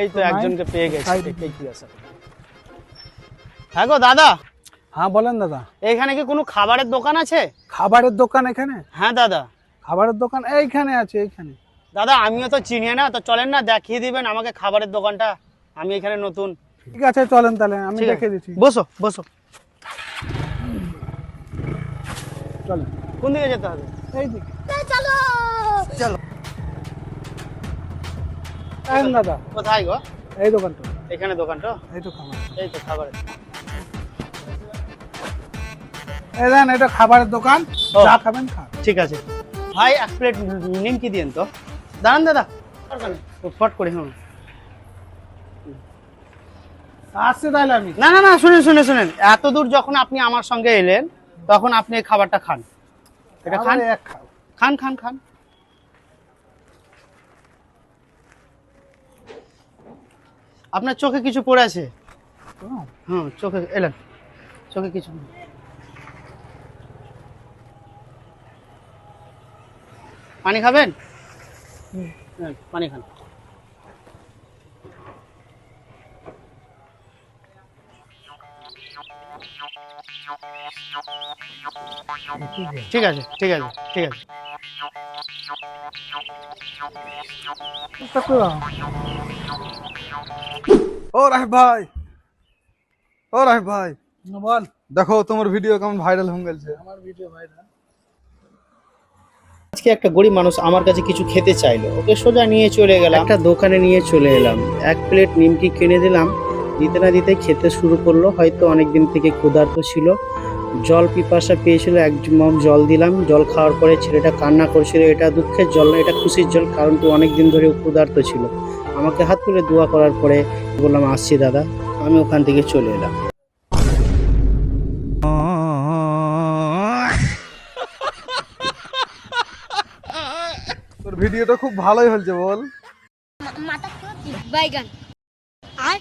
এই তো একজনকে পেয়ে গেছি। হ্যাঁ গো দাদা। হ্যাঁ বলেন দাদা। এইখানে কি কোনো খাবারের দোকান আছে? খাবারের দোকান এখানে? হ্যাঁ দাদা। খাবারের দোকান এইখানে আছে, এইখানে। দাদা আমিও তো চিনি না, তো চলেন না দেখিয়ে দিবেন আমাকে খাবারের দোকানটা, আমি এখানে নতুন। ঠিক আছে চলেন তাহলে, আমি ঠিক আছে, দেখিয়ে দিচ্ছি। বসো বসো। চলেন। কোন দিকে যেতে হবে? এইদিকে চলো। দাদা কোথায় গো? এই দোকানটা। এখানে দোকানটা? এই তো খাবার। এই তো খাবারের। এই দেন, এটা খাবারের দোকান, ও। যা খাবেন খান। ঠিক আছে ভাই, এক প্লেট নিমকি দিন তো। দাঁড়ান দাদা, ফট করে। হুম, আসছে তাহলে আমি। না না না, শুনেন শুনেন শুনেন, এত দূর যখন আপনি আমার সঙ্গে এলেন তখন আপনি এই খাবারটা খান। এটা খান, আবার এক খাও। খান খান খান। আপনার চোখে কিছু পড়ে আছে? হুম, চোখে এলেন, চোখে কিছু। পানি খাবেন? হ্যাঁ, পানি খান। ঠিক আছে ঠিক আছে ঠিক আছে। ও রাহিব ভাই, ও রাহিব ভাই, বল। দেখো তোমার ভিডিও কেমন ভাইরাল হয়ে গেছে। আমার ভিডিও ভাইরাল। আজকে একটা গরিব মানুষ আমার কাছে কিছু খেতে চাইলো, ওকে সোজা নিয়ে চলে গেলাম একটা দোকানে, নিয়ে চলে এলাম, এক প্লেট নিমকি কিনে দিলাম। দিতে না দিতে খেতে শুরু করলো, হয়তো অনেকদিন থেকে ক্ষুধার্ত ছিল, জল পিপাসা পেয়েছিল, এক মগ জল দিলাম। জল খাওয়ার পরে ছেলেটা কান্না করছিল, এটা দুঃখের জল না, এটা খুশির জল, কারণ তো অনেকদিন ধরে ক্ষুধার্ত ছিল। আমাকে হাত তুলে দোয়া করার পরে বললাম আসছি দাদা, আমি ওখান থেকে চলে এলাম। তোর ভিডিওটা খুব ভালোই হয়েছে বল। মাথা বাইগান আর